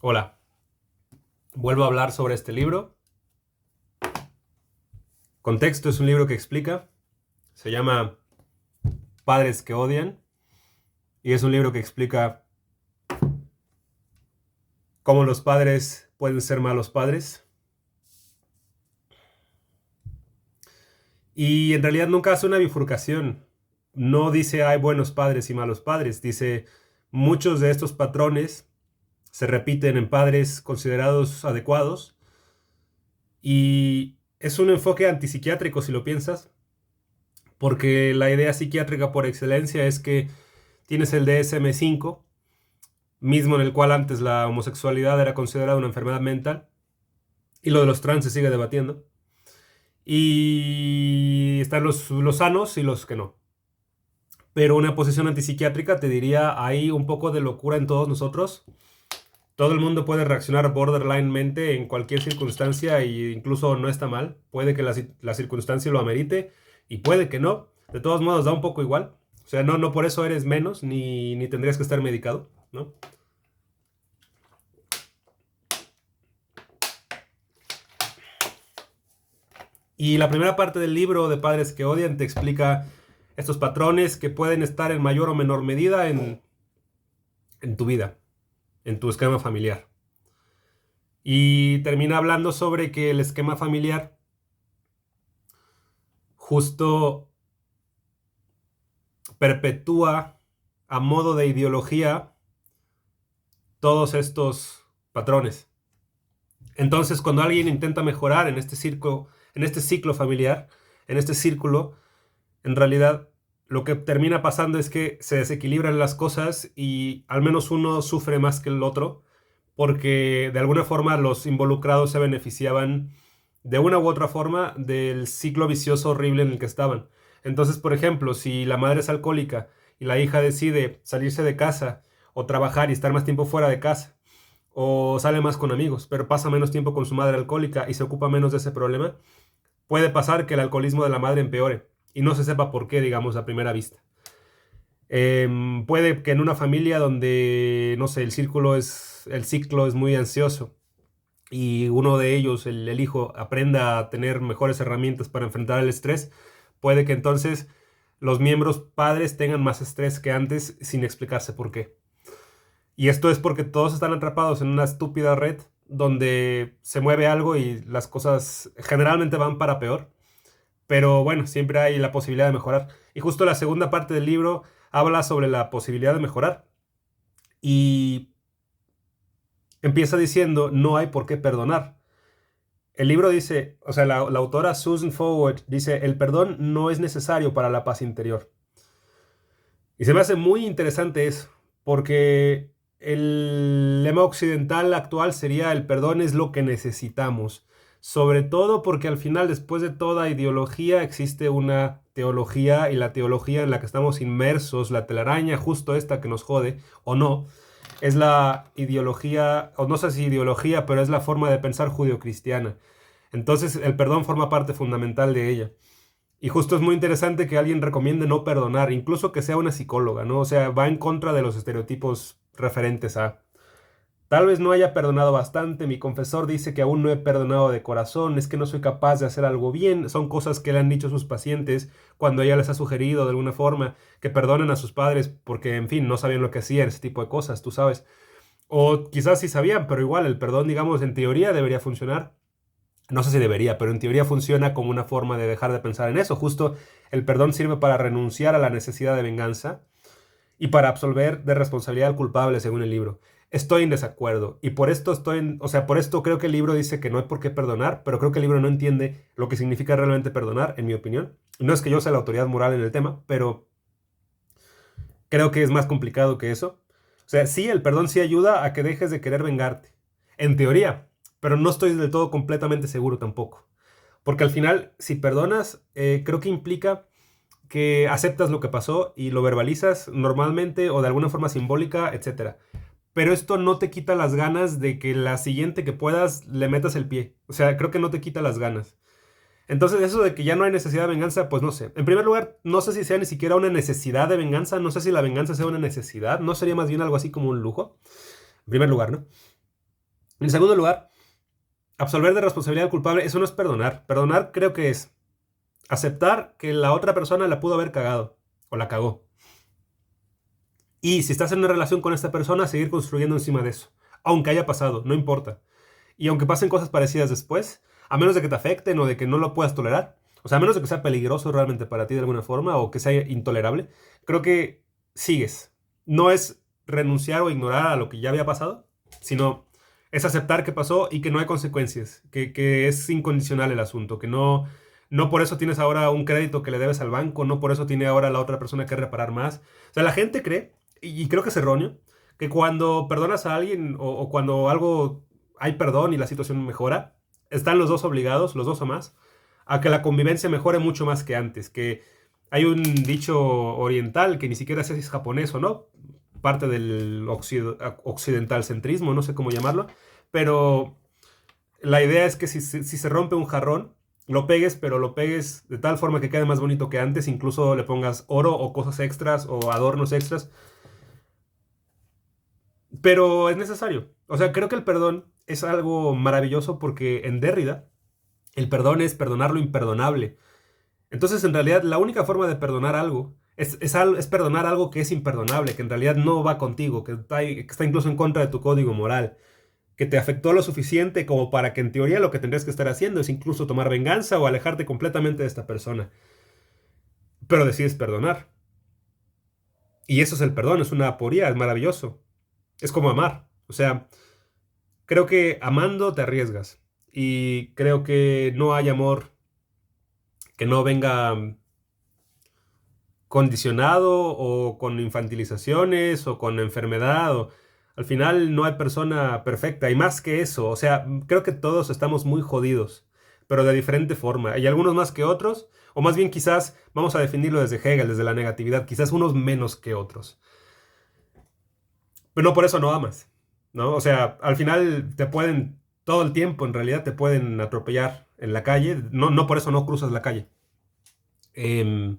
Hola, vuelvo a hablar sobre este libro. Contexto: es un libro que explica, se llama Padres que odian, y es un libro que explica cómo los padres pueden ser malos padres. Y en realidad nunca hace una bifurcación. No dice hay buenos padres y malos padres. Dice muchos de estos patrones se repiten en padres considerados adecuados. Y es un enfoque antipsiquiátrico si lo piensas, porque la idea psiquiátrica por excelencia es que tienes el DSM-5, mismo en el cual antes la homosexualidad era considerada una enfermedad mental, y lo de los trans se sigue debatiendo. Y están los sanos y los que no. Pero una posición antipsiquiátrica te diría, hay un poco de locura en todos nosotros. Todo el mundo puede reaccionar borderline-mente en cualquier circunstancia e incluso no está mal. Puede que la circunstancia lo amerite y puede que no. De todos modos, da un poco igual. O sea, no por eso eres menos ni tendrías que estar medicado, ¿no? Y la primera parte del libro de Padres que odian te explica estos patrones que pueden estar en mayor o menor medida en tu vida, en tu esquema familiar. Y termina hablando sobre que el esquema familiar justo perpetúa a modo de ideología todos estos patrones. Entonces, cuando alguien intenta mejorar en este ciclo familiar, en este círculo, en realidad lo que termina pasando es que se desequilibran las cosas y al menos uno sufre más que el otro, porque de alguna forma los involucrados se beneficiaban de una u otra forma del ciclo vicioso horrible en el que estaban. Entonces, por ejemplo, si la madre es alcohólica y la hija decide salirse de casa o trabajar y estar más tiempo fuera de casa, o sale más con amigos, pero pasa menos tiempo con su madre alcohólica y se ocupa menos de ese problema, puede pasar que el alcoholismo de la madre empeore y no se sepa por qué, digamos, a primera vista. Puede que en una familia donde, no sé, el ciclo es muy ansioso y uno de ellos, el hijo, aprenda a tener mejores herramientas para enfrentar el estrés, puede que entonces los miembros padres tengan más estrés que antes sin explicarse por qué. Y esto es porque todos están atrapados en una estúpida red donde se mueve algo y las cosas generalmente van para peor. Pero bueno, siempre hay la posibilidad de mejorar. Y justo la segunda parte del libro habla sobre la posibilidad de mejorar. Y empieza diciendo, no hay por qué perdonar. El libro dice, o sea, la autora Susan Forward dice, el perdón no es necesario para la paz interior. Y se me hace muy interesante eso, porque el lema occidental actual sería el perdón es lo que necesitamos. Sobre todo porque al final, después de toda ideología, existe una teología, y la teología en la que estamos inmersos, la telaraña justo esta que nos jode, o no, es la ideología, o no sé si ideología, pero es la forma de pensar judeocristiana. Entonces el perdón forma parte fundamental de ella. Y justo es muy interesante que alguien recomiende no perdonar, incluso que sea una psicóloga, ¿no? O sea, va en contra de los estereotipos referentes a... Tal vez no haya perdonado bastante, mi confesor dice que aún no he perdonado de corazón, es que no soy capaz de hacer algo bien. Son cosas que le han dicho sus pacientes cuando ella les ha sugerido de alguna forma que perdonen a sus padres porque, en fin, no sabían lo que hacían, ese tipo de cosas, tú sabes. O quizás sí sabían, pero igual el perdón, digamos, en teoría debería funcionar. No sé si debería, pero en teoría funciona como una forma de dejar de pensar en eso. Justo el perdón sirve para renunciar a la necesidad de venganza y para absolver de responsabilidad al culpable, según el libro. Estoy en desacuerdo y por esto o sea, por esto creo que el libro dice que no hay por qué perdonar, pero creo que el libro no entiende lo que significa realmente perdonar, en mi opinión. No es que yo sea la autoridad moral en el tema, pero creo que es más complicado que eso. O sea, sí, el perdón sí ayuda a que dejes de querer vengarte, en teoría, pero no estoy del todo completamente seguro tampoco. Porque al final, si perdonas, creo que implica que aceptas lo que pasó y lo verbalizas normalmente o de alguna forma simbólica, etcétera. Pero esto no te quita las ganas de que la siguiente que puedas le metas el pie. O sea, creo que no te quita las ganas. Entonces, eso de que ya no hay necesidad de venganza, pues no sé. En primer lugar, no sé si sea ni siquiera una necesidad de venganza. No sé si la venganza sea una necesidad. ¿No sería más bien algo así como un lujo? En primer lugar, ¿no? En segundo lugar, absolver de responsabilidad al culpable, eso no es perdonar. Perdonar creo que es aceptar que la otra persona la pudo haber cagado o la cagó. Y si estás en una relación con esta persona, seguir construyendo encima de eso. Aunque haya pasado, no importa. Y aunque pasen cosas parecidas después, a menos de que te afecten o de que no lo puedas tolerar, o sea, a menos de que sea peligroso realmente para ti de alguna forma o que sea intolerable, creo que sigues. No es renunciar o ignorar a lo que ya había pasado, sino es aceptar que pasó y que no hay consecuencias, que es incondicional el asunto, que no por eso tienes ahora un crédito que le debes al banco, no por eso tiene ahora la otra persona que reparar más. O sea, la gente cree, y creo que es erróneo, que cuando perdonas a alguien o cuando algo hay perdón y la situación mejora, están los dos obligados, los dos o más, a que la convivencia mejore mucho más que antes, que hay un dicho oriental que ni siquiera sé si es japonés o no, parte del occidental centrismo, no sé cómo llamarlo, pero la idea es que si se rompe un jarrón, lo pegues, pero lo pegues de tal forma que quede más bonito que antes, incluso le pongas oro o cosas extras o adornos extras, pero es necesario. O sea, creo que el perdón es algo maravilloso porque en Derrida el perdón es perdonar lo imperdonable. Entonces, en realidad, la única forma de perdonar algo es perdonar algo que es imperdonable, que en realidad no va contigo, que está incluso en contra de tu código moral, que te afectó lo suficiente como para que en teoría lo que tendrías que estar haciendo es incluso tomar venganza o alejarte completamente de esta persona. Pero decides perdonar. Y eso es el perdón, es una aporía, es maravilloso. Es como amar. O sea, creo que amando te arriesgas. Y creo que no hay amor que no venga condicionado o con infantilizaciones o con enfermedad. Al final no hay persona perfecta. Y más que eso, o sea, creo que todos estamos muy jodidos, pero de diferente forma. Hay algunos más que otros, o más bien quizás vamos a definirlo desde Hegel, desde la negatividad, quizás unos menos que otros. Pero no por eso no amas, ¿no? O sea, al final te pueden, todo el tiempo en realidad te pueden atropellar en la calle. No por eso no cruzas la calle. Em,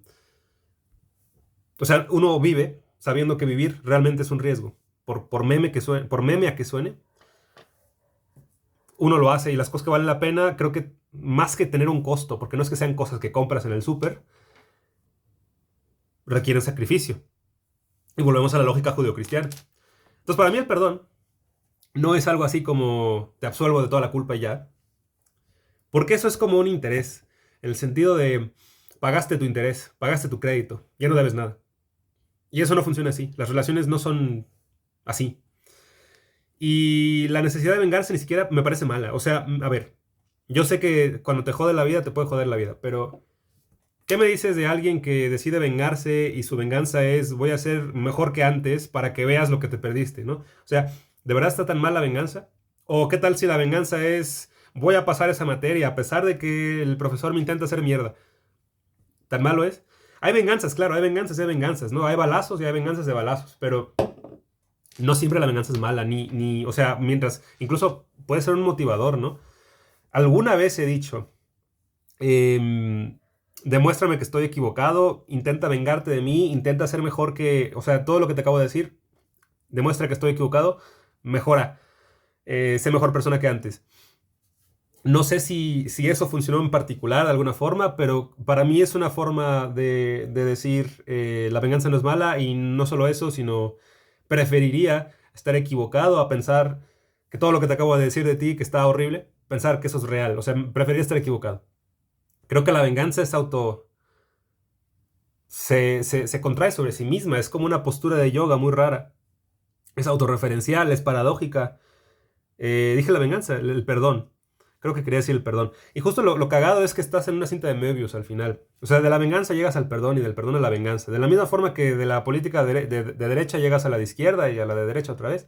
o sea, uno vive sabiendo que vivir realmente es un riesgo. Por meme que suene, por meme a que suene, uno lo hace y las cosas que valen la pena, creo que más que tener un costo, porque no es que sean cosas que compras en el súper, requieren sacrificio. Y volvemos a la lógica judeocristiana. Entonces, para mí el perdón no es algo así como te absuelvo de toda la culpa y ya, porque eso es como un interés, en el sentido de pagaste tu interés, pagaste tu crédito, ya no debes nada. Y eso no funciona así. Las relaciones no son así. Y la necesidad de vengarse ni siquiera me parece mala. O sea, a ver, yo sé que cuando te jode la vida, te puede joder la vida, pero ¿qué me dices de alguien que decide vengarse y su venganza es voy a ser mejor que antes para que veas lo que te perdiste, ¿no? O sea, ¿de verdad está tan mal la venganza? ¿O qué tal si la venganza es voy a pasar esa materia a pesar de que el profesor me intenta hacer mierda? ¿Tan malo es? Hay venganzas, claro, hay venganzas y hay venganzas, ¿no? Hay balazos y hay venganzas de balazos, pero no siempre la venganza es mala, o sea, mientras, incluso puede ser un motivador, ¿no? Alguna vez he dicho, demuéstrame que estoy equivocado, intenta vengarte de mí, intenta ser mejor que, o sea, todo lo que te acabo de decir, demuestra que estoy equivocado, mejora, sé mejor persona que antes. No sé si eso funcionó en particular de alguna forma, pero para mí es una forma de decir la venganza no es mala y no solo eso, sino preferiría estar equivocado a pensar que todo lo que te acabo de decir de ti, que está horrible, pensar que eso es real. O sea, preferiría estar equivocado. Creo que la venganza es se contrae sobre sí misma, es como una postura de yoga muy rara. Es autorreferencial, es paradójica. Dije la venganza, el perdón. Creo que quería decir el perdón. Y justo lo cagado es que estás en una cinta de Möbius al final. O sea, de la venganza llegas al perdón y del perdón a la venganza. De la misma forma que de la política de derecha llegas a la de izquierda y a la de derecha otra vez.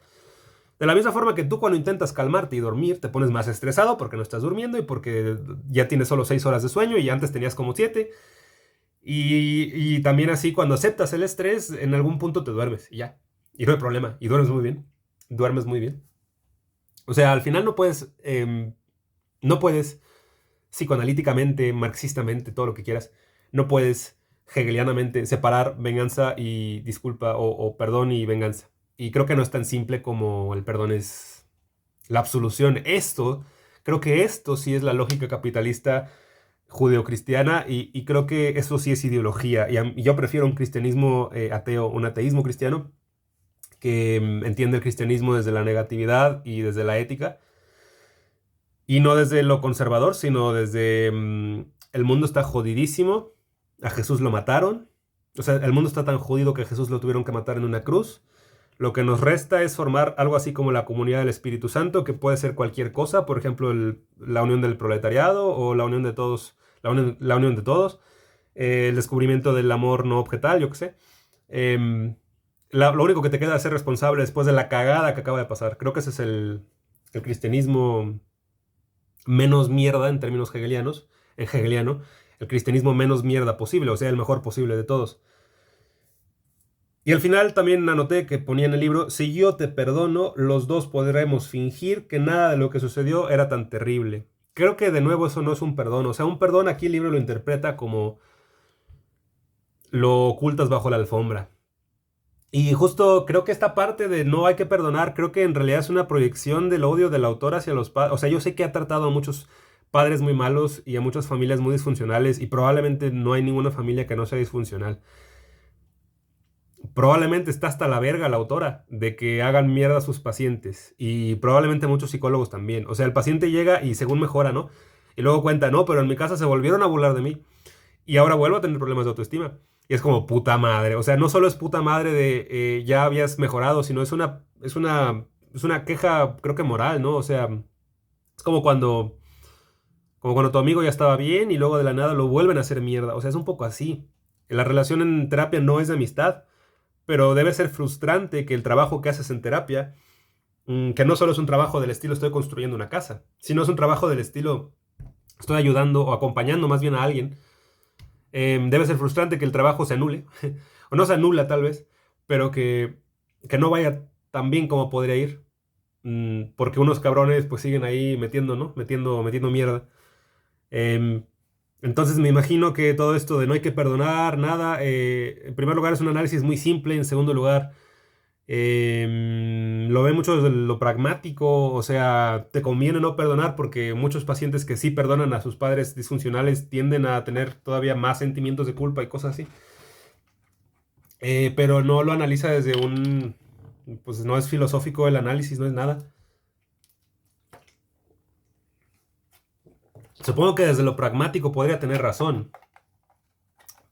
De la misma forma que tú cuando intentas calmarte y dormir te pones más estresado porque no estás durmiendo y porque ya tienes solo 6 horas de sueño y antes tenías como 7. Y también así cuando aceptas el estrés, en algún punto te duermes y ya. Y no hay problema. Y duermes muy bien. Duermes muy bien. O sea, al final no puedes psicoanalíticamente, marxistamente, todo lo que quieras, no puedes hegelianamente separar venganza y disculpa o perdón y venganza. Y creo que no es tan simple como el perdón la absolución. Creo que esto sí es la lógica capitalista judeocristiana y creo que eso sí es ideología. Y yo prefiero un cristianismo ateo, un ateísmo cristiano que entiende el cristianismo desde la negatividad y desde la ética y no desde lo conservador, sino desde el mundo está jodidísimo, a Jesús lo mataron, o sea, el mundo está tan jodido que a Jesús lo tuvieron que matar en una cruz. Lo que nos resta es formar algo así como la comunidad del Espíritu Santo, que puede ser cualquier cosa, por ejemplo, la unión del proletariado o la unión de todos, la unión de todos, el descubrimiento del amor no objetal, yo qué sé. Lo único que te queda es ser responsable después de la cagada que acaba de pasar. Creo que ese es el cristianismo menos mierda en términos hegelianos, en hegeliano, el cristianismo menos mierda posible, o sea, el mejor posible de todos. Y al final también anoté que ponía en el libro, si yo te perdono, los dos podremos fingir que nada de lo que sucedió era tan terrible. Creo que de nuevo eso no es un perdón, o sea, un perdón aquí el libro lo interpreta como lo ocultas bajo la alfombra. Y justo creo que esta parte de no hay que perdonar, creo que en realidad es una proyección del odio del autor hacia los padres. O sea, yo sé que ha tratado a muchos padres muy malos y a muchas familias muy disfuncionales y probablemente no hay ninguna familia que no sea disfuncional. Probablemente está hasta la verga la autora de que hagan mierda a sus pacientes y probablemente muchos psicólogos también. O sea, el paciente llega y según mejora, ¿no? Y luego cuenta, no, pero en mi casa se volvieron a burlar de mí y ahora vuelvo a tener problemas de autoestima. Y es como puta madre. O sea, no solo es puta madre de ya habías mejorado, sino es una queja, creo que moral, ¿no? O sea, es como cuando tu amigo ya estaba bien y luego de la nada lo vuelven a hacer mierda. O sea, es un poco así. La relación en terapia no es de amistad, pero debe ser frustrante que el trabajo que haces en terapia, que no solo es un trabajo del estilo estoy construyendo una casa, sino es un trabajo del estilo estoy ayudando o acompañando más bien a alguien. Debe ser frustrante que el trabajo se anule, o no se anula tal vez, pero que no vaya tan bien como podría ir, porque unos cabrones pues siguen ahí metiendo, ¿no? Metiendo mierda. Em, entonces me imagino que todo esto de no hay que perdonar nada, en primer lugar es un análisis muy simple, en segundo lugar lo ven mucho desde lo pragmático, o sea, te conviene no perdonar porque muchos pacientes que sí perdonan a sus padres disfuncionales tienden a tener todavía más sentimientos de culpa y cosas así. Pero no lo analiza pues no es filosófico el análisis, no es nada. Supongo que desde lo pragmático podría tener razón,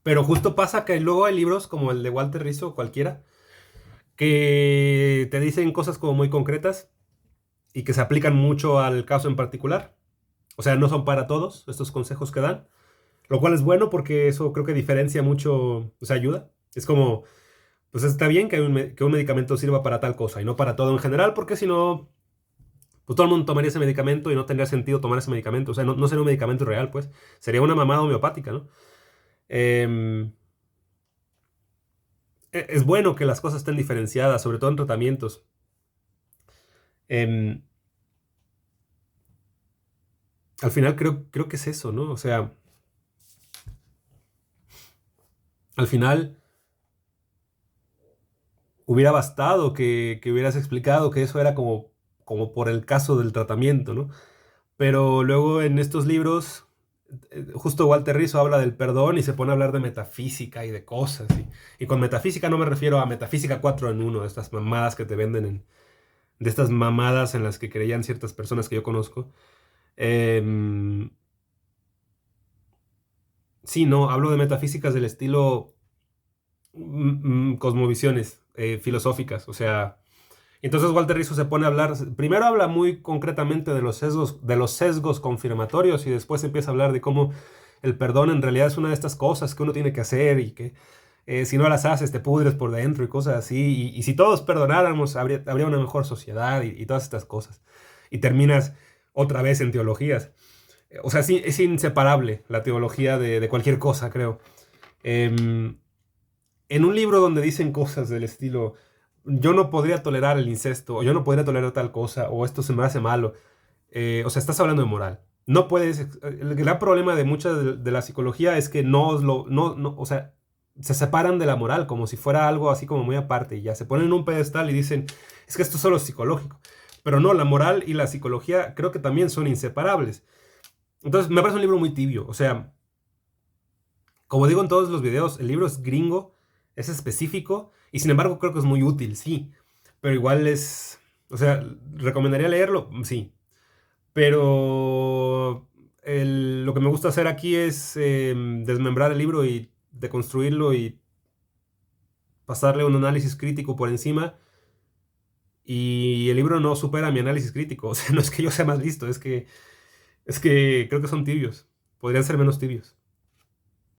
pero justo pasa que luego hay libros como el de Walter Rizzo o cualquiera que te dicen cosas como muy concretas y que se aplican mucho al caso en particular. O sea, no son para todos estos consejos que dan, lo cual es bueno porque eso creo que diferencia mucho, o sea, ayuda. Es como, pues está bien que un medicamento sirva para tal cosa y no para todo en general, porque si no, pues todo el mundo tomaría ese medicamento y no tendría sentido tomar ese medicamento. O sea, no sería un medicamento real, pues. Sería una mamada homeopática, ¿no? Em, es bueno que las cosas estén diferenciadas, sobre todo en tratamientos. Em, Al final creo que es eso, ¿no? O sea, al final hubiera bastado que hubieras explicado que eso era como por el caso del tratamiento, ¿no? Pero luego en estos libros, justo Walter Rizzo habla del perdón y se pone a hablar de metafísica y de cosas. Y con metafísica no me refiero a metafísica 4 en 1, de estas mamadas que te venden de estas mamadas en las que creían ciertas personas que yo conozco. Em, sí, no, hablo de metafísicas del estilo cosmovisiones filosóficas, o sea, entonces Walter Rizzo se pone a hablar, primero habla muy concretamente de los sesgos confirmatorios y después empieza a hablar de cómo el perdón en realidad es una de estas cosas que uno tiene que hacer y que si no las haces te pudres por dentro y cosas así, y si todos perdonáramos habría una mejor sociedad y todas estas cosas. Y terminas otra vez en teologías. O sea, sí, es inseparable la teología de cualquier cosa, creo. Em, en un libro donde dicen cosas del estilo, yo no podría tolerar el incesto, o yo no podría tolerar tal cosa, o esto se me hace malo. O sea, estás hablando de moral. No puedes. El gran problema de mucha de la psicología es que o sea, se separan de la moral como si fuera algo así como muy aparte y ya se ponen en un pedestal y dicen, es que esto es solo psicológico. Pero no, la moral y la psicología creo que también son inseparables. Entonces, me parece un libro muy tibio. O sea, como digo en todos los videos, el libro es gringo, es específico y sin embargo creo que es muy útil, sí. Pero igual es, o sea, ¿recomendaría leerlo? Sí. Pero lo que me gusta hacer aquí es desmembrar el libro y deconstruirlo y pasarle un análisis crítico por encima. Y el libro no supera mi análisis crítico. O sea, no es que yo sea más listo, es que creo que son tibios. Podrían ser menos tibios.